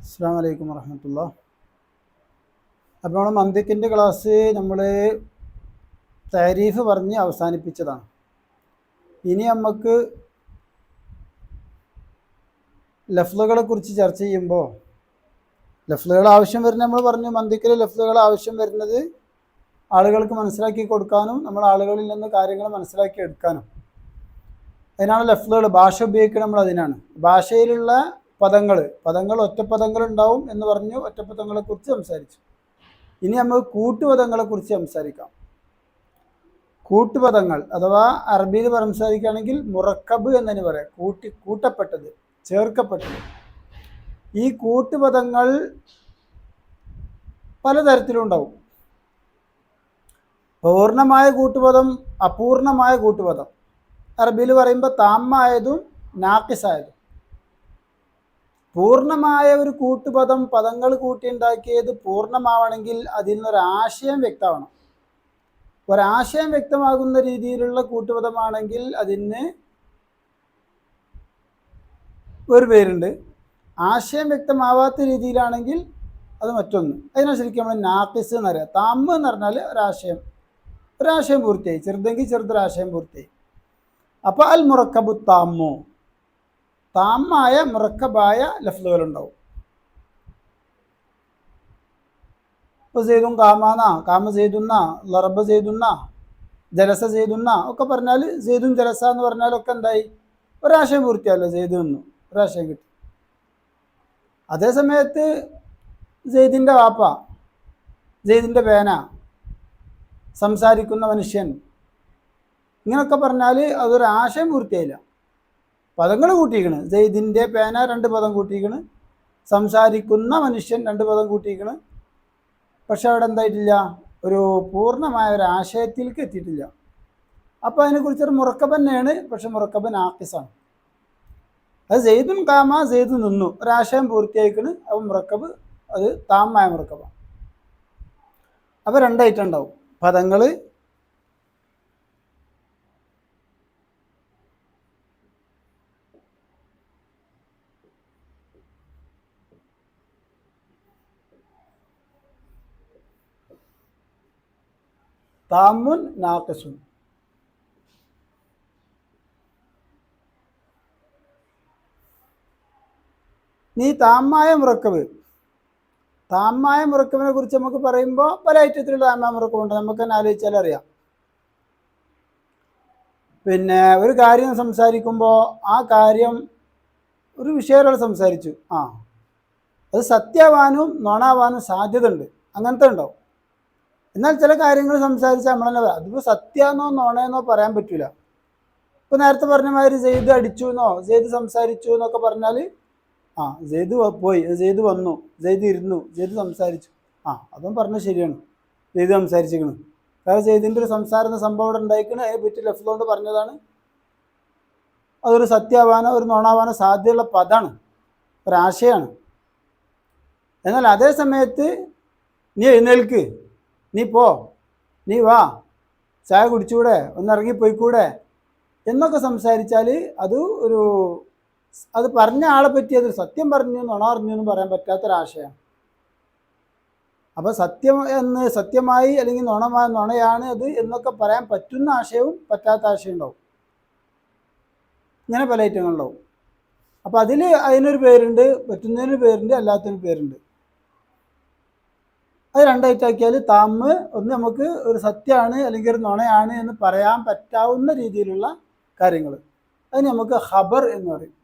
അസ്സലാമു അലൈക്കും വറഹ്മത്തുള്ളാഹി. അപ്പോൾ നമ്മൾ മന്തിക്കിൻ്റെ ക്ലാസ് നമ്മൾ താരീഫ് പറഞ്ഞ് അവസാനിപ്പിച്ചതാണ്. ഇനി നമുക്ക് ലഫ്ലുകളെ കുറിച്ച് ചർച്ച ചെയ്യുമ്പോൾ ലഫ്ലുകൾ ആവശ്യം വരുന്ന നമ്മൾ പറഞ്ഞു, മന്തിക്കിൽ ലഫ്ലുകൾ ആവശ്യം വരുന്നത് ആളുകൾക്ക് മനസ്സിലാക്കി കൊടുക്കാനും നമ്മൾ ആളുകളിൽ നിന്ന് കാര്യങ്ങൾ മനസ്സിലാക്കി എടുക്കാനും. അതിനാണ് ലഫ്ലുകൾ, ഭാഷ ഉപയോഗിക്കുന്നത്. നമ്മൾ അതിനാണ് ഭാഷയിലുള്ള പദങ്ങൾ ഒറ്റപ്പദങ്ങൾ ഉണ്ടാവും എന്ന് പറഞ്ഞു. ഒറ്റപ്പദങ്ങളെ കുറിച്ച് സംസാരിച്ചു. ഇനി നമുക്ക് കൂട്ടുപദങ്ങളെ കുറിച്ച് സംസാരിക്കാം. കൂട്ടുപദങ്ങൾ അഥവാ അറബിയിൽ സംസാരിക്കുകയാണെങ്കിൽ മുറക്കബ് എന്നതിന് പറയാം. കൂട്ടപ്പെട്ടത്, ചേർക്കപ്പെട്ടത്. ഈ കൂട്ടുപദങ്ങൾ പലതരത്തിലും ഉണ്ടാവും. പൂർണ്ണമായ കൂട്ടുപദം, അപൂർണമായ കൂട്ടുപദം. അറബിയിൽ പറയുമ്പോൾ താമായതും നാക്കിസായതും. പൂർണ്ണമായ ഒരു കൂട്ടുപദം, പദങ്ങൾ കൂട്ടിയുണ്ടാക്കിയത് പൂർണ്ണമാവണമെങ്കിൽ അതിൽ നിന്നൊരാശയം വ്യക്തമാവണം. ഒരാശയം വ്യക്തമാകുന്ന രീതിയിലുള്ള കൂട്ടുപദമാണെങ്കിൽ അതിന് ഒരു പേരുണ്ട്. ആശയം വ്യക്തമാവാത്ത രീതിയിലാണെങ്കിൽ അത് മറ്റൊന്ന്. അതിനെ ശരിക്കും നമ്മൾ നാക്കിസ് എന്ന് പറയാം. താമ് എന്ന് പറഞ്ഞാൽ ഒരാശയം പൂർത്തിയായി, ചെറുതെങ്കിൽ ചെറുതൊരാശയം പൂർത്തിയായി. അപ്പോൾ അൽ മുറക്കബു താമു, താമായ മുറക്കബായ ലഫ്ലുകൾ ഉണ്ടാവും. ഇപ്പോൾ സെയ്തും കാമാന, കാമ സെയ്തുന്ന, ലറബ സെയ്തുന്ന, ജലസ സെയ്തുന്ന ഒക്കെ പറഞ്ഞാൽ, സെയ്തും ജലസ എന്ന് പറഞ്ഞാലൊക്കെ എന്തായി, ഒരാശയം പൂർത്തിയല്ലോ. സെയ്തു നിന്നു ഒരാശയം കിട്ടി. അതേ സമയത്ത് സെയ്ദിൻ്റെ വാപ്പ, സെയ്ദിൻ്റെ പേന, സംസാരിക്കുന്ന മനുഷ്യൻ, ഇങ്ങനെയൊക്കെ പറഞ്ഞാൽ അതൊരാശയം പൂർത്തിയായില്ല. പദങ്ങൾ കൂട്ടിയിരിക്കണ്. സെയ്ദിൻ്റെ പേന 2 പദം കൂട്ടിയിരിക്കണ്, സംസാരിക്കുന്ന മനുഷ്യൻ 2 പദം കൂട്ടിയിരിക്കണ്. പക്ഷെ അവിടെ എന്തായിട്ടില്ല, ഒരു പൂർണ്ണമായ ഒരു ആശയത്തിലേക്ക് എത്തിയിട്ടില്ല. അപ്പോൾ അതിനെക്കുറിച്ചൊരു മുറക്കബ് തന്നെയാണ്. പക്ഷെ മുറക്കബ് നാക്കിസാണ്. അത് സെയ്ദുൻ കാമ, സെയ്ദ് നിന്നു, ഒരാശയം പൂർത്തിയായിക്കണ്. അപ്പോൾ മുറക്കബ് അത് താമായ മുറക്കബാണ്. അപ്പോൾ 2 ഐറ്റം ഉണ്ടാവും പദങ്ങൾ. താമുൻ നാഖിസുൻ. നീ താമായ മുറക്കബ്, താമായ മുറക്കബിനെ കുറിച്ച് നമുക്ക് പറയുമ്പോൾ പല ഐറ്റത്തിലുള്ള താമായ മുറക്കബുണ്ട്. നമുക്ക് തന്നെ ആലോചിച്ചാൽ അറിയാം. പിന്നെ ഒരു കാര്യം സംസാരിക്കുമ്പോൾ ആ കാര്യം ഒരു വിഷയം സംസാരിച്ചു, അത് സത്യവാനും നുണാവാനും സാധ്യത ഉണ്ട്. അങ്ങനത്തെ ഉണ്ടാവും. എന്നാൽ ചില കാര്യങ്ങൾ സംസാരിച്ചാൽ നമ്മളെന്നെ പറയാം, അതിപ്പോൾ സത്യമെന്നോ നുണയെന്നോ പറയാൻ പറ്റില്ല. ഇപ്പോൾ നേരത്തെ പറഞ്ഞ മാതിരി സെയ്ദ് അടിച്ചു എന്നോ സെയ്ദ് സംസാരിച്ചു എന്നൊക്കെ പറഞ്ഞാൽ സെയ്ദ് പോയി, സെയ്ദ് വന്നു, സെയ്ദ് ഇരുന്നു, സെയ്ദ് സംസാരിച്ചു, അതും പറഞ്ഞത് ശരിയാണ്, സെയ്ദ് സംസാരിച്ചിരിക്കണം. കാരണം സെയ്ദിൻ്റെ ഒരു സംസാരം എന്ന സംഭവം ഇവിടെ ഉണ്ടായിക്കണം. അതിനെ പറ്റി ലഫ്ലുകൊണ്ട് പറഞ്ഞതാണ്. അതൊരു സത്യവാനോ ഒരു നുണാവാനോ സാധ്യതയുള്ള പദമാണ്, ഒരാശയമാണ്. എന്നാൽ അതേ സമയത്ത് നീ എഴുന്നേൽക്ക്, നീ പോ, നീ വാ, ചായ കുടിച്ചുകൂടെ, ഒന്നിറങ്ങിപ്പോയിക്കൂടെ എന്നൊക്കെ സംസാരിച്ചാൽ അത് പറഞ്ഞ ആളെ പറ്റി അതൊരു സത്യം പറഞ്ഞു നുണ അറിഞ്ഞു എന്നും പറയാൻ പറ്റാത്തൊരാശയമാണ്. അപ്പോൾ സത്യമായി അല്ലെങ്കിൽ നുണയാണ് അത് എന്നൊക്കെ പറയാൻ പറ്റുന്ന ആശയവും പറ്റാത്ത ആശയം ഉണ്ടാവും. ഇങ്ങനെ പല ഐറ്റങ്ങളുണ്ടാവും. അപ്പോൾ അതിനൊരു പേരുണ്ട്, പറ്റുന്നതിന് പേരുണ്ട്, അല്ലാത്തതിന് പേരുണ്ട്. അത് 2 ഐറ്റാക്കിയാൽ താമ് ഒന്ന് നമുക്ക് ഒരു സത്യമാണ് അല്ലെങ്കിൽ ഒരു നുണയാണ് എന്ന് പറയാൻ പറ്റാവുന്ന രീതിയിലുള്ള കാര്യങ്ങൾ, അതിന് നമുക്ക് ഖബർ എന്ന് പറയും.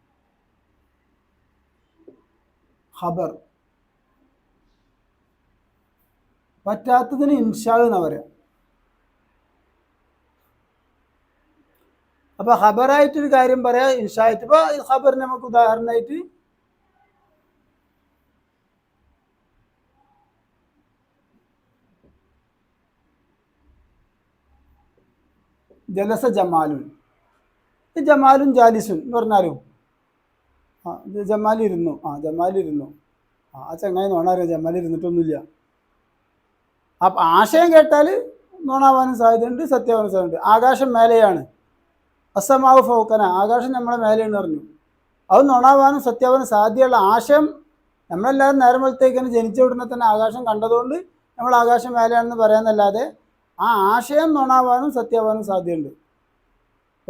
ഖബർ. പറ്റാത്തതിന് ഇൻഷാ എന്നാ പറയാം. അപ്പൊ ഖബറായിട്ടൊരു കാര്യം പറയാം, ഇൻഷായിട്ട്. ഇപ്പൊ ഖബറിന് നമുക്ക് ഉദാഹരണമായിട്ട് ജലസ ജമാലുൻ, ജമാലുൻ ജാലിസുൻ എന്ന് പറഞ്ഞാലും ജമാലിരുന്നു, ജമാലിരുന്നു, ആ ചങ്ങായി നോണാറിയാം, ജമാലിരുന്നിട്ടൊന്നുമില്ല. അപ്പം ആശയം കേട്ടാൽ നോണാവാനും സാധ്യതയുണ്ട്, സത്യമാവാനും സാധ്യതയുണ്ട്. ആകാശം മേലെയാണ്, അസമാവ് ഫൗക്കന, ആകാശം നമ്മളെ മേലെയെന്ന് പറഞ്ഞു. അത് നുണാവാനും സത്യമാവാനും സാധ്യതയുള്ള ആശയം നമ്മളെല്ലാവരും നേരം വെളുത്തേക്കിന് ജനിച്ച ഉടനെ തന്നെ ആകാശം കണ്ടതുകൊണ്ട് നമ്മൾ ആകാശം മേലെയാണെന്ന് പറയാന്നല്ലാതെ ആ ആശയം നുണാവാനും സത്യമാവാനും സാധ്യതയുണ്ട്.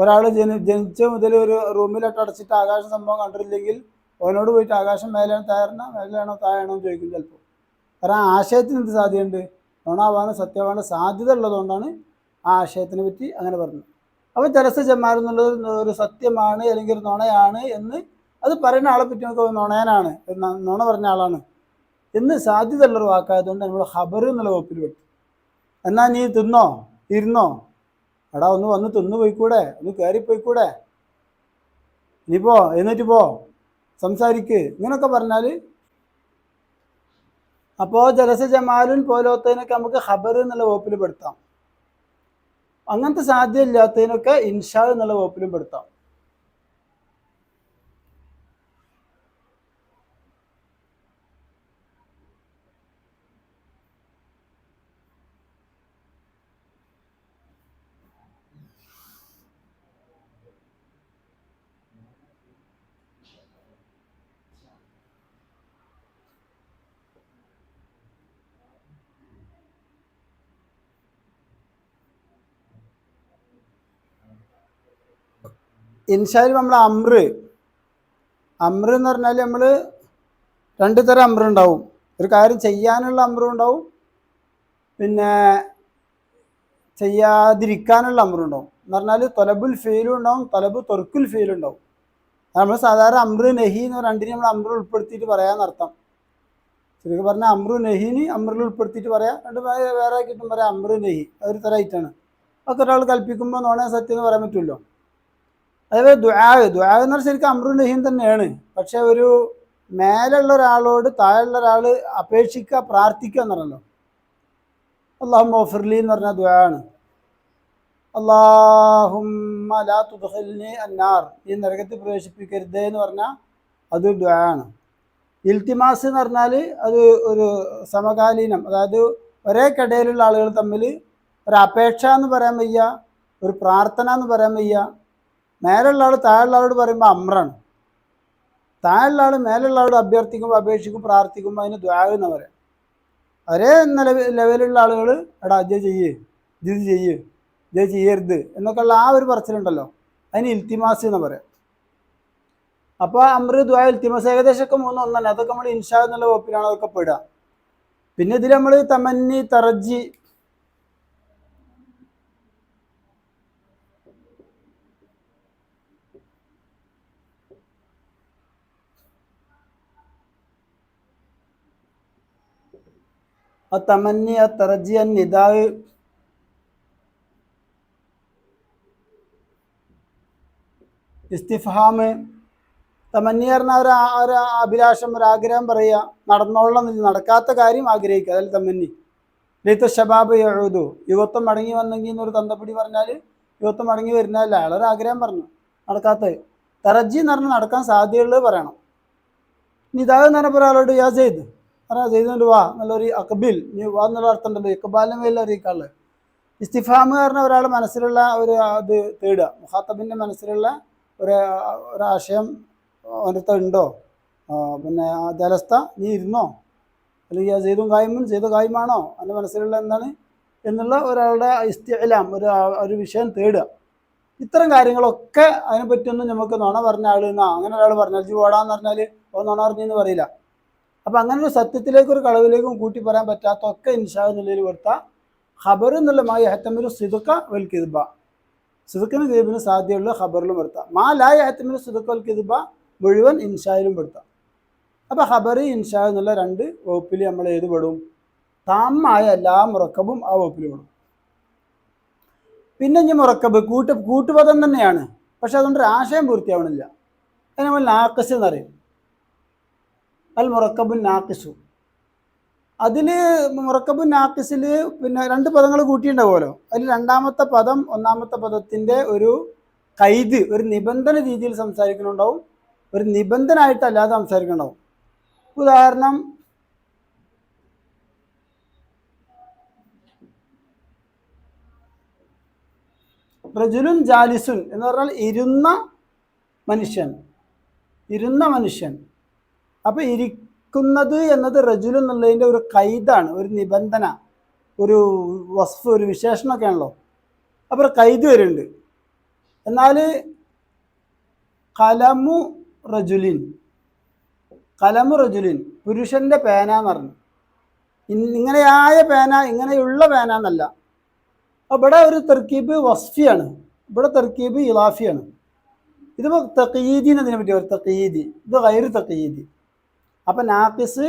ഒരാൾ ജനിച്ച മുതൽ ഒരു റൂമിലൊക്കെ അടച്ചിട്ട് ആകാശ സംഭവം കണ്ടിട്ടില്ലെങ്കിൽ അവനോട് പോയിട്ട് ആകാശം മേലെയാണ് മേലെയാണോ താഴെയാണോ എന്ന് ചോദിക്കും ചിലപ്പോൾ. കാരണം ആ ആശയത്തിന് എന്ത് സാധ്യതയുണ്ട്? നുണാവാനും സത്യമാവാനും സാധ്യത ഉള്ളതുകൊണ്ടാണ് ആ ആശയത്തിനെ പറ്റി അങ്ങനെ പറഞ്ഞത്. അപ്പോൾ ജലസ ജമാൽ എന്നുള്ളത് ഒരു സത്യമാണ് അല്ലെങ്കിൽ ഒരു നുണയാണ് എന്ന് അത് പറയുന്ന ആളെ പറ്റി നമുക്ക് നുണയനാണ്, നുണ പറഞ്ഞ ആളാണ് എന്ന് സാധ്യത ഉള്ളൊരു വാക്കായതുകൊണ്ട് നമ്മൾ ഖബർ എന്നുള്ള വകുപ്പിൽ പെട്ടു. എന്നാൽ നീ തിന്നോ ഇരുന്നോ, എടാ ഒന്ന് വന്ന് തിന്നു പോയിക്കൂടെ, ഒന്ന് കയറിപ്പോയിക്കൂടെ, ഇനിയിപ്പോ എന്നിട്ട് പോ സംസാരിക്ക്, ഇങ്ങനൊക്കെ പറഞ്ഞാൽ അപ്പോൾ ജലസ ജമാലുൻ പോലോത്തതിനൊക്കെ നമുക്ക് ഖബർ എന്നുള്ള വകുപ്പിൽ പെടുത്താം. അങ്ങനത്തെ സാധ്യത ഇല്ലാത്തതിനൊക്കെ ഇൻഷാ എന്നുള്ള വകുപ്പിലും പെടുത്താം. ഇൻഷായിൽ നമ്മൾ അമ്ര എന്ന് പറഞ്ഞാൽ നമ്മൾ രണ്ട് തരം അമ്ര ഉണ്ടാവും. ഒരു കാര്യം ചെയ്യാനുള്ള അമ്രും ഉണ്ടാവും, പിന്നെ ചെയ്യാതിരിക്കാനുള്ള അമ്രും ഉണ്ടാവും. എന്ന് പറഞ്ഞാൽ തൊലബുൽ ഫെയിലും ഉണ്ടാവും, തൊലബ് തൊർക്കുൽ ഫെയിലും ഉണ്ടാവും. നമ്മൾ സാധാരണ അമ്ര നെഹി എന്ന് രണ്ടിനെ നമ്മൾ അമ്ര ഉൾപ്പെടുത്തിയിട്ട് പറയാന്നർത്ഥം. ശരിക്കും പറഞ്ഞാൽ അമ്രു നെഹിന് അമ്രിൽ ഉൾപ്പെടുത്തിയിട്ട് പറയാം, രണ്ട് വേറെ ആക്കിയിട്ടും പറയാം അമ്ര നെഹി, അതൊരു തരമായിട്ടാണ്. ഒക്കെ ഒരാൾ കൽപ്പിക്കുമ്പോൾ നോണേ സത്യം എന്ന് പറയാൻ പറ്റുമല്ലോ. അതേപോലെ ദുആ എന്ന് പറഞ്ഞാൽ ശരിക്കും അമ്രു നെഹിയും തന്നെയാണ്. പക്ഷെ ഒരു മേലുള്ള ഒരാളോട് താഴെയുള്ള ഒരാൾ അപേക്ഷിക്കുക, പ്രാർത്ഥിക്കുക എന്ന് പറഞ്ഞല്ലോ. അല്ലാഹുമ്മ ഗഫിർലി എന്ന് പറഞ്ഞാൽ ദുആ ആണ്. അല്ലാഹുമ്മ ലാ തുദ്ഖിൽനി അന്നാർ, ഈ നരകത്തിൽ പ്രവേശിപ്പിക്കരുതേ എന്ന് പറഞ്ഞാൽ അത് ദുആ ആണ്. ഇൽത്തിമാസ് എന്ന് പറഞ്ഞാൽ അത് ഒരു സമകാലീനം, അതായത് ഒരേ കടയിലുള്ള ആളുകൾ തമ്മിൽ ഒരു അപേക്ഷ എന്ന് പറയാൻ വയ്യ, ഒരു പ്രാർത്ഥന എന്ന് പറയാൻ വയ്യ. മേലുള്ള ആൾ താഴെയുള്ള ആളോട് പറയുമ്പോൾ അമ്രാണ്, താഴെയുള്ള ആൾ മേലുള്ള ആളോട് അഭ്യർത്ഥിക്കുമ്പോൾ അപേക്ഷിക്കും പ്രാർത്ഥിക്കുമ്പോൾ അതിന് ദുആ എന്ന് പറയാം. ഒരേ ലെവലുള്ള ആളുകൾ എടാ ഇത് ചെയ്യരുത് എന്നൊക്കെയുള്ള ആ ഒരു പറച്ചിലുണ്ടല്ലോ, അതിന് ഇൽത്തിമാസ് എന്ന് പറയാം. അപ്പോൾ അമ്ര ദുആ ഇൽത്തിമാസ് ഏകദേശമൊക്കെ ഒന്നല്ല. അതൊക്കെ നമ്മൾ ഇൻഷാ എന്നുള്ള വകുപ്പിലാണ് അതൊക്കെ പെടുക. പിന്നെ ഇതിൽ നമ്മൾ തമന്നി തറജി തമന്നി തറജി നിദാ ഇസ്തിഫ്ഹാം തമന്നി പറഞ്ഞാൽ ഒരു അഭിലാഷം, ഒരു ആഗ്രഹം പറയുക, നടന്നോളണം, നടക്കാത്ത കാര്യം ആഗ്രഹിക്കുക, അതിൽ തമന്നി. ലൈത്ത ഷബാബ് യഊദു, യുവത്വം മടങ്ങി വന്നെങ്കിൽ എന്നൊരു തന്തപ്പടി പറഞ്ഞാൽ യുവത്വം മടങ്ങി വരുന്നതല്ല, അയാളൊരു ആഗ്രഹം പറഞ്ഞു, നടക്കാത്തത്. തറജി എന്ന് പറഞ്ഞാൽ നടക്കാൻ സാധ്യതയുള്ളത് പറയണം. നിദാന്ന് പറഞ്ഞപ്പോൾ ഒരാളോട് യാ സെയ്ദ് പറഞ്ഞാൽ സെയ്ദിനോട് വാ എന്നുള്ളൊരു അക്ബിൽ, നീ വാ എന്നുള്ള അർത്ഥം ഉണ്ടല്ലോ, ഇക്ബാലിനെ മേലിൽ അറിയിക്കാനുള്ളത്. ഇസ്തിഫാം പറഞ്ഞ ഒരാൾ മനസ്സിലുള്ള ഒരു അത് തേടുക, മുഖാത്തബിൻ്റെ മനസ്സിലുള്ള ഒരാശയം അവനടുത്ത് ഉണ്ടോ, പിന്നെ ജലസ്ഥ നീ ഇരുന്നോ, അല്ലെങ്കിൽ സെയ്തും കായ്മും ചെയ്ത കായ്മാണോ എൻ്റെ മനസ്സിലുള്ള എന്താണ് എന്നുള്ള ഒരാളുടെ ഇസ്തിഅലാം, ഒരു വിഷയം തേടുക. ഇത്തരം കാര്യങ്ങളൊക്കെ അതിനെപ്പറ്റിയൊന്നും നമുക്ക് നുണ പറഞ്ഞ ആൾ എന്നാ അങ്ങനെ ഒരാൾ പറഞ്ഞാൽ ജി ഓടാന്ന് പറഞ്ഞാൽ നുണ പറഞ്ഞെന്ന് പറയില്ല. അപ്പം അങ്ങനെ ഒരു സത്യത്തിലേക്കും ഒരു കളവിലേക്കും കൂട്ടി പറയാൻ പറ്റാത്തൊക്കെ ഇൻഷാ എന്നുള്ളതിൽ വരുത്താം. ഖബർ എന്നുള്ള മായ ഹത്തമിൽ സിദുക്ക വൽ കിദ്ബ, സിദുക്കിന് കിദ്ബിന് സാധ്യതയുള്ള ഖബറിലും വരുത്താം. മാ ലായ ഹത്തമിൽ സിദുക്ക വൽ കിദ്ബ മുഴുവൻ ഇൻഷായിലും പെടുത്താം. അപ്പോൾ ഖബർ ഇൻഷാ എന്നുള്ള രണ്ട് വകുപ്പിൽ നമ്മൾ ഏത് പെടും? താമായ എല്ലാ മുറക്കബും ആ വകുപ്പിൽ പെടും. പിന്നെ ഇനി മുറക്കബ് കൂട്ടുപദം തന്നെയാണ്, പക്ഷെ അതുകൊണ്ടൊരു ആശയം പൂർത്തിയാവണില്ല. അതിന് നമ്മൾ നാക്കിസ് എന്നറിയും, അൽ മുറക്കബുൻ നാക്കിസു. അതിൽ മുറക്കബുൻ നാക്കിസിൽ പിന്നെ രണ്ട് പദങ്ങൾ കൂട്ടിയിട്ടുണ്ടാവുമല്ലോ, അതിൽ രണ്ടാമത്തെ പദം ഒന്നാമത്തെ പദത്തിൻ്റെ ഒരു കൈദ്, ഒരു നിബന്ധന രീതിയിൽ സംസാരിക്കുന്നുണ്ടാവും, ഒരു നിബന്ധന ആയിട്ടല്ലാതെ സംസാരിക്കുന്നുണ്ടാവും. ഉദാഹരണം, റജുലുൻ ജാലിസുൻ എന്ന് പറഞ്ഞാൽ ഇരുന്ന മനുഷ്യൻ. അപ്പോൾ നടക്കുന്നത് എന്നത് റജുൽ എന്നുള്ളതിൻ്റെ ഒരു കൈദാണ്, ഒരു നിബന്ധന, ഒരു വസ്ഫ്, ഒരു വിശേഷണമൊക്കെ ആണല്ലോ. അപ്പോൾ കൈദ് വരുന്നുണ്ട്. എന്നാൽ കലമു റജുലിൻ, കലമു റജുലിൻ പുരുഷൻ്റെ പേന എന്ന് പറഞ്ഞു. ഇങ്ങനെയായ പേന, ഇങ്ങനെയുള്ള പേന എന്നല്ല. ഇവിടെ ഒരു തർക്കീബ് വസ്ഫിയാണ്, ഇവിടെ തർക്കീബ് ഇലാഫിയാണ്. ഇതിപ്പോൾ തഖീദി എന്നതിനെ പറ്റി ഒരു തഖീദി, ഇത് ഗൈർ തഖീദി. അപ്പം നാഖിസ്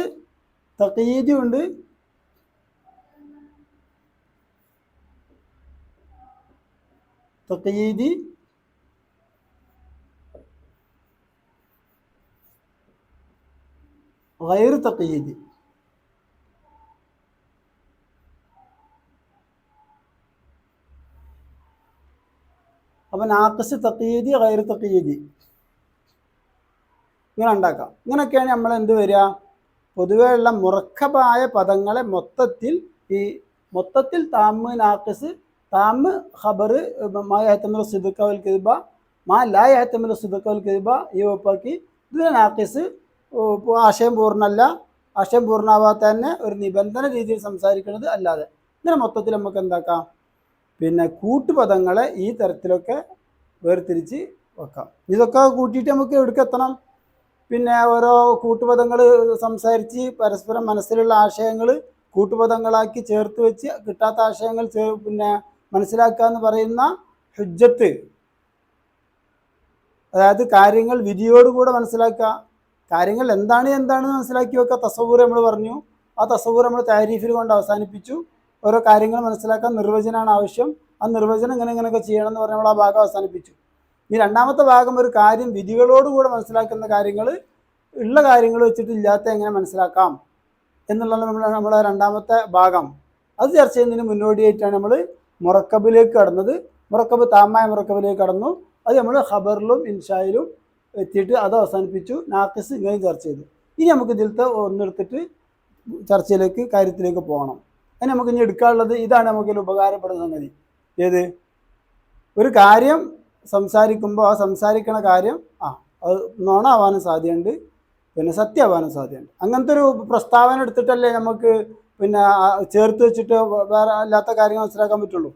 തഖീദി ഉണ്ട്, തഖീദി ഗൈർ തഖീദി. അപ്പം നാഖിസ് തഖീദി ഗൈർ തഖീദി ഇങ്ങനെ ഉണ്ടാക്കാം. ഇങ്ങനെയൊക്കെയാണ് നമ്മൾ എന്ത് വരിക, പൊതുവേ ഉള്ള മുറക്കബായ പദങ്ങളെ മൊത്തത്തിൽ താമ് നാഖിസ്, താമ് ഖബർ, മാ യഹ്തമിലു സിദ്ഖ വൽ കിദ്ബ, മാ ലാ യഹ്തമിലു സിദ്ഖ വൽ കിദ്ബ, ഈ ഒപ്പാക്കി ഇതിലെ നാഖിസ് ആശയം പൂർണ്ണമല്ല, ആശയം പൂർണ്ണമാവാത്ത തന്നെ ഒരു നിബന്ധന രീതിയിൽ സംസാരിക്കുന്നത് അല്ലാതെ. ഇങ്ങനെ മൊത്തത്തിൽ നമുക്ക് എന്താക്കാം, പിന്നെ കൂട്ടുപദങ്ങളെ ഈ തരത്തിലൊക്കെ വേർതിരിച്ച് വെക്കാം. ഇതൊക്കെ കൂട്ടിയിട്ട് നമുക്ക് എവിടേക്ക് എത്തണം, പിന്നെ ഓരോ കൂട്ടുപദങ്ങൾ സംസാരിച്ച് പരസ്പരം മനസ്സിലുള്ള ആശയങ്ങൾ കൂട്ടുപദങ്ങളാക്കി ചേർത്ത് വെച്ച് കിട്ടാത്ത ആശയങ്ങൾ പിന്നെ മനസ്സിലാക്കുക എന്ന് പറയുന്ന ഹുജ്ജത്ത്, അതായത് കാര്യങ്ങൾ വിധിയോടുകൂടെ മനസ്സിലാക്കുക, കാര്യങ്ങൾ എന്താണെന്ന് മനസ്സിലാക്കി വെക്കുക. തസവൂർ നമ്മൾ പറഞ്ഞു, ആ തസവൂർ നമ്മൾ താരീഫിൽ കൊണ്ട് അവസാനിപ്പിച്ചു. ഓരോ കാര്യങ്ങൾ മനസ്സിലാക്കാൻ നിർവചനമാണ് ആവശ്യം, ആ നിർവചനം ഇങ്ങനെയൊക്കെ ചെയ്യണം എന്ന് പറഞ്ഞ് നമ്മൾ ആ ഭാഗം അവസാനിപ്പിച്ചു. ഇനി രണ്ടാമത്തെ ഭാഗം ഒരു കാര്യം വിധികളോടുകൂടെ മനസ്സിലാക്കുന്ന കാര്യങ്ങൾ, ഉള്ള കാര്യങ്ങൾ വെച്ചിട്ട് ഇല്ലാത്ത എങ്ങനെ മനസ്സിലാക്കാം എന്നുള്ളതാണ് നമ്മളെ രണ്ടാമത്തെ ഭാഗം. അത് ചർച്ച ചെയ്യുന്നതിന് മുന്നോടിയായിട്ടാണ് നമ്മൾ മുറക്കബിലേക്ക് കടന്നത്. മുറക്കബ് താമായ മുറക്കബിലേക്ക് കടന്നു. അത് നമ്മൾ ഖബറിലും ഇൻഷായിലും എത്തിയിട്ട് അത് അവസാനിപ്പിച്ചു. നാഖിസ് ഇങ്ങനെ ചർച്ച ചെയ്തു. ഇനി നമുക്ക് ഇതിലത്തെ ഒന്നെടുത്തിട്ട് കാര്യത്തിലേക്ക് പോകണം. അതിന് നമുക്ക് ഇനി എടുക്കാനുള്ളത് ഇതാണ്, നമുക്കിതിൽ ഉപകാരപ്പെടുന്ന സംഗതി. ഏത്, ഒരു കാര്യം സംസാരിക്കുമ്പോൾ ആ സംസാരിക്കണ കാര്യം അത് നുണാവാനും സാധ്യതയുണ്ട്, പിന്നെ സത്യമാവാനും സാധ്യതയുണ്ട്. അങ്ങനത്തെ ഒരു പ്രസ്താവന എടുത്തിട്ടല്ലേ നമുക്ക് പിന്നെ ചേർത്ത് വെച്ചിട്ട് വേറെ അല്ലാത്ത കാര്യങ്ങൾ മനസ്സിലാക്കാൻ പറ്റുള്ളൂ.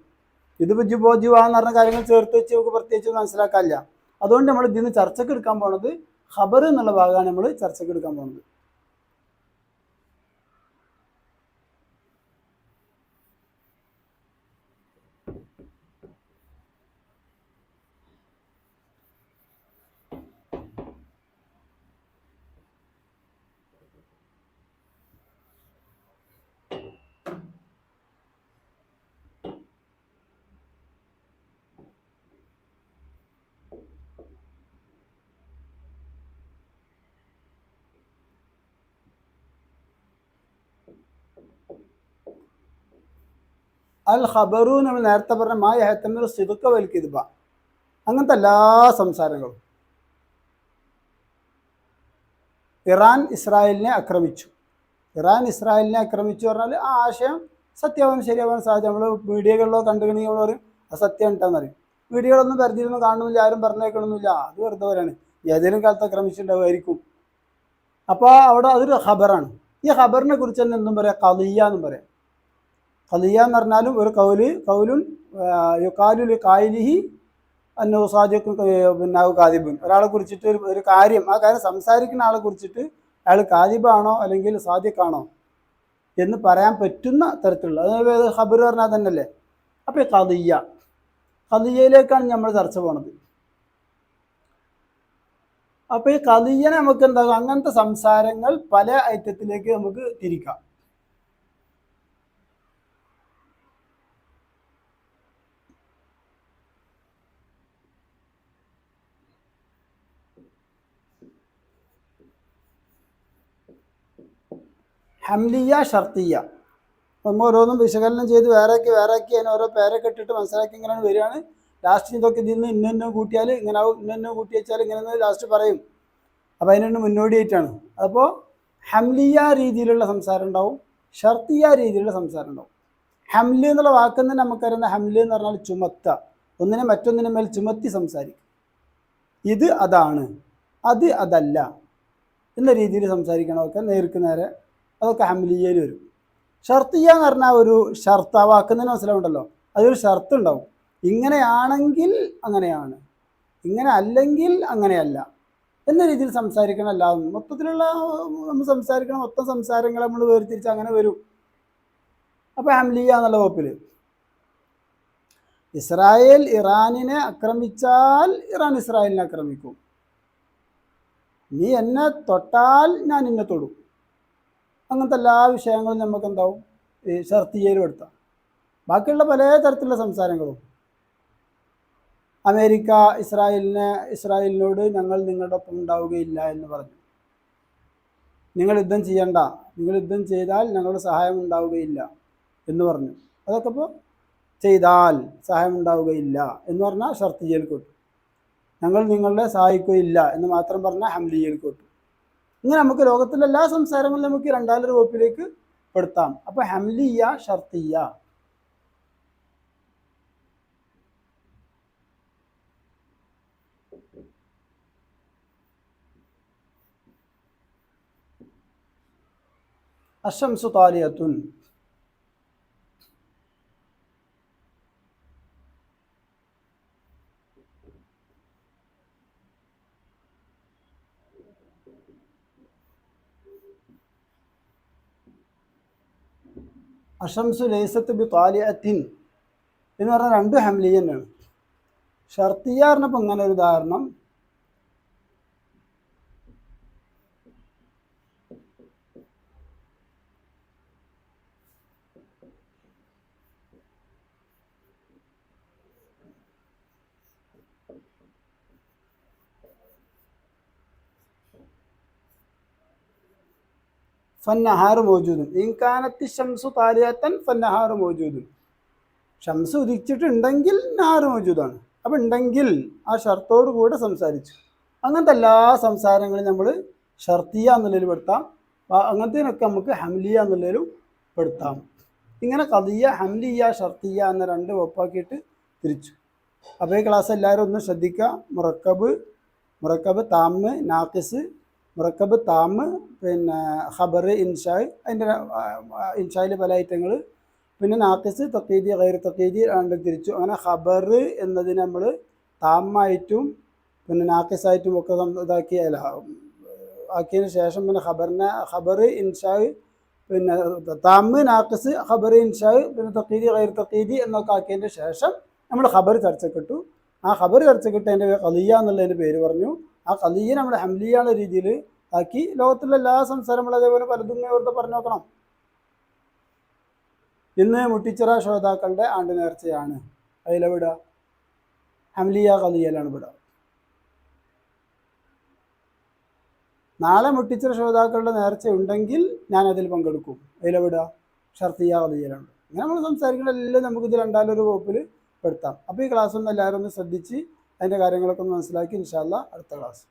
ഇതിപ്പോൾ ജിവാന്ന് പറഞ്ഞ കാര്യങ്ങൾ ചേർത്ത് വെച്ച് നമുക്ക് പ്രത്യേകിച്ച് മനസ്സിലാക്കാനില്ല. അതുകൊണ്ട് നമ്മൾ ഇതിന് ചർച്ചയ്ക്ക് എടുക്കാൻ പോണത് ഖബർ എന്നുള്ള ഭാഗമാണ് നമ്മൾ ചർച്ചയ്ക്ക് എടുക്കാൻ പോകുന്നത്. അൽ ഖബറു നമ്മൾ നേരത്തെ പറഞ്ഞ മാ യഹ്തമിലു സിദ്ഖ വൽ കിദ്ബ, അങ്ങനത്തെ എല്ലാ സംസാരങ്ങളും. ഇറാൻ ഇസ്രായേലിനെ ആക്രമിച്ചു പറഞ്ഞാൽ ആ ആശയം സത്യമാവാൻ ശരിയാവാൻ സാധ്യത. നമ്മൾ മീഡിയകളിലോ കണ്ടുകണെങ്കിൽ നമ്മൾ പറയും അത് സത്യം ഉണ്ടെന്ന് പറയും. മീഡിയകളൊന്നും പരിധിയിലൊന്നും കാണുന്നില്ല, ആരും പറഞ്ഞേക്കണമെന്നില്ല, അത് വെറുതെ വരാണ്. ഏതെങ്കിലും കാലത്ത് ആക്രമിച്ചിട്ടുണ്ടാവുമായിരിക്കും. അപ്പോൾ അവിടെ അതൊരു ഖബറാണ്. ഈ ഖബറിനെ കുറിച്ച് തന്നെ എന്തും പറയാം, ഖളിയ്യ എന്നും പറയാം. ഖളിയ്യ എന്ന് പറഞ്ഞാലും ഒരു കൗലുൻ യുഖാലു കായിലിഹി അന്നഹു സാദിഖുൻ പിന്നെ കാദിബുൻ. ഒരാളെ കുറിച്ചിട്ട് ഒരു കാര്യം, ആ കാര്യം സംസാരിക്കുന്ന ആളെ കുറിച്ചിട്ട് അയാൾ കാദിബാണോ അല്ലെങ്കിൽ സാദിഖാണോ എന്ന് പറയാൻ പറ്റുന്ന തരത്തിലുള്ള, അതായത് ഖബർ പറഞ്ഞാൽ തന്നെയല്ലേ. അപ്പോൾ ഈ ഖളിയ്യയിലേക്കാണ് നമ്മൾ ചർച്ച പോണത്. അപ്പോൾ ഈ ഖളിയ്യനെ നമുക്ക് എന്താകും, അങ്ങനത്തെ സംസാരങ്ങൾ പല ഐറ്റത്തിലേക്ക് നമുക്ക് തിരിക്കാം. ഹംലിയ, ഷർത്തിയ, നമ്മൾ ഓരോന്നും വിശകലനം ചെയ്ത് വേറെയാക്കി അതിന് ഓരോ പേരൊക്കെ ഇട്ടിട്ട് മനസ്സിലാക്കി ഇങ്ങനെയാണ് വരികയാണ്. ലാസ്റ്റ് ഇതൊക്കെ ഇതിൽ നിന്ന് ഇന്ന കൂട്ടിയാൽ ഇങ്ങനെ ആവും, ഇന്ന കൂട്ടി വെച്ചാൽ ഇങ്ങനെ ലാസ്റ്റ് പറയും. അപ്പോൾ അതിനൊന്ന് മുന്നോടിയായിട്ടാണ്. അപ്പോൾ ഹംലിയ രീതിയിലുള്ള സംസാരം ഉണ്ടാവും, ഷർത്തിയ രീതിയിലുള്ള സംസാരം ഉണ്ടാവും. ഹംല് എന്നുള്ള വാക്കിൽ നിന്ന് നമുക്കറിയുന്ന ഹംല് എന്ന് പറഞ്ഞാൽ ചുമത്ത, ഒന്നിനെ മറ്റൊന്നിനെ മേൽ ചുമത്തി സംസാരിക്കും. ഇത് അതാണ്, അത് അതല്ല, എന്ന രീതിയിൽ സംസാരിക്കണമൊക്കെ നേർക്ക് നേരെ അതൊക്കെ ഹംലിയയിൽ വരും. ഷർത്തിയ എന്ന് പറഞ്ഞാൽ ഒരു ഷർത്ത്, ആ വാക്കുന്നതിന് മനസ്സിലാവുണ്ടല്ലോ, അതൊരു ഷർത്ത് ഉണ്ടാവും. ഇങ്ങനെയാണെങ്കിൽ അങ്ങനെയാണ്, ഇങ്ങനെ അല്ലെങ്കിൽ അങ്ങനെയല്ല എന്ന രീതിയിൽ സംസാരിക്കണം. അല്ലാതെ മൊത്തത്തിലുള്ള നമ്മൾ സംസാരിക്കണം, മൊത്തം സംസാരങ്ങൾ നമ്മൾ വേർതിരിച്ച് അങ്ങനെ വരും. അപ്പോൾ ഹംലിയ എന്നുള്ള വകുപ്പിൽ ഇസ്രായേൽ ഇറാനിനെ ആക്രമിച്ചാൽ ഇറാൻ ഇസ്രായേലിനെ ആക്രമിക്കും. നീ എന്നെ തൊട്ടാൽ ഞാൻ നിന്നെ തൊടും. അങ്ങനത്തെ എല്ലാ വിഷയങ്ങളും നമുക്ക് എന്താവും ഈ ഷർത്തിയയിലും എടുത്താം. ബാക്കിയുള്ള പല തരത്തിലുള്ള സംസാരങ്ങളും അമേരിക്ക ഇസ്രായേലിനോട് ഞങ്ങൾ നിങ്ങളുടെ ഒപ്പം ഉണ്ടാവുകയില്ല എന്ന് പറഞ്ഞു. നിങ്ങൾ യുദ്ധം ചെയ്യണ്ട, നിങ്ങൾ യുദ്ധം ചെയ്താൽ ഞങ്ങളുടെ സഹായം ഉണ്ടാവുകയില്ല എന്ന് പറഞ്ഞു. അതൊക്കെ ഇപ്പോൾ ചെയ്താൽ സഹായം ഉണ്ടാവുകയില്ല എന്ന് പറഞ്ഞാൽ ഷർത്തിയയിൽ കൊട്ടു. ഞങ്ങൾ നിങ്ങളെ സഹായിക്കുകയില്ല എന്ന് മാത്രം പറഞ്ഞാൽ ഹംലിയയിൽ കൊട്ടു. ഇങ്ങനെ നമുക്ക് ലോകത്തിലെ എല്ലാ സംസാരങ്ങളും നമുക്ക് രണ്ടാമതൊരു വകുപ്പിലേക്ക് പെടുത്താം. അപ്പോൾ ഹംലിയ, ഷർത്തിയ. അശംസു താലിയത്തുൻ. അഷംസു ലൈസത്ത് ബി താലിയത്തിൻ എന്ന് പറഞ്ഞാൽ രണ്ട് ഹംലിയ തന്നെയാണ്. ഷർത്തിയ പറഞ്ഞപ്പോൾ ഇങ്ങനെ ഒരു ഉദാഹരണം, ഫന്നഹാറ് മൗജൂദുൻ ഇൻകാനത്തി ഷംസു താലിയത്തൻ ഫന്നഹാറ് മൗജൂദുൻ. ഷംസ് ഉദിച്ചിട്ടുണ്ടെങ്കിൽ നഹാറ് മൗജൂദാണ്. അപ്പം ഉണ്ടെങ്കിൽ ആ ഷർത്തോട് കൂടെ സംസാരിച്ചു. അങ്ങനത്തെ എല്ലാ സംസാരങ്ങളും നമ്മൾ ഷർത്തിയ എന്നുള്ളതിൽ പെടുത്താം. അങ്ങനത്തേനൊക്കെ നമുക്ക് ഹംലിയ എന്നുള്ളതിലും പെടുത്താം. ഇങ്ങനെ ഖദിയ, ഹംലിയ, ഷർത്തിയ എന്ന രണ്ട് വകുപ്പാക്കിയിട്ട് തിരിച്ചു. അപ്പോൾ ഈ ക്ലാസ് എല്ലാവരും ഒന്ന് ശ്രദ്ധിക്കുക. മുറക്കബ് താമ്, നാക്കിസ്, മുറക്കബ് താമ്, പിന്നെ ഖബർ, ഇൻഷാ, അതിൻ്റെ ഇൻഷായിൽ പല ഐറ്റങ്ങൾ, പിന്നെ നാക്കിസ്, തഖീദി, ഗൈർ തഖീദി രണ്ട് തിരിച്ചു. അങ്ങനെ ഖബർ എന്നതിന് നമ്മൾ താമായിട്ടും പിന്നെ നാക്കിസായിട്ടും ഒക്കെ ഇതാക്കിയല്ല ആക്കിയതിന് ശേഷം പിന്നെ ഖബർ, ഇൻഷാ, പിന്നെ താമ്, നാക്കിസ്, ഖബർ, ഇൻഷാ, പിന്നെ തഖീദി, ഗൈർ തഖീദി എന്നൊക്കെ ആക്കിയതിൻ്റെ ശേഷം നമ്മൾ ഖബർ ചർച്ചക്കിട്ടു. ആ ഖബർ ചർച്ചക്കിട്ടതിൻ്റെ ഖദിയ എന്നുള്ളതിൻ്റെ പേര് പറഞ്ഞു. ആ ഖദിയ നമ്മൾ ഹംലിയാണ് രീതിയിൽ ആക്കി. ലോകത്തിലെ എല്ലാ സംസാരങ്ങളും അതേപോലെ പലതും വെറുതെ പറഞ്ഞു നോക്കണം. ഇന്ന് മുട്ടിച്ചിറ ശ്രോതാക്കളുടെ ആണ്ട് നേർച്ചയാണ്. അതിലെവിടുക ഹംലിയ ഖദിയയിലാണ് വിടുക. നാളെ മുട്ടിച്ചിറ ശ്രോതാക്കളുടെ നേർച്ച ഉണ്ടെങ്കിൽ ഞാൻ അതിൽ പങ്കെടുക്കും. അതിലെവിടുക ഷർത്തിയ ഖദിയയിലാണ്. ഇങ്ങനെ നമ്മൾ സംസാരിക്കുന്ന എല്ലാം നമുക്കിത് രണ്ടാലൊരു വകുപ്പിൽ പെടുത്താം. അപ്പോൾ ഈ ക്ലാസ് ഒന്ന് എല്ലാവരും ഒന്ന് ശ്രദ്ധിച്ച് അതിൻ്റെ കാര്യങ്ങളൊക്കെ ഒന്ന് മനസ്സിലാക്കി ഇൻഷാ അല്ലാഹ് അടുത്ത ക്ലാസ്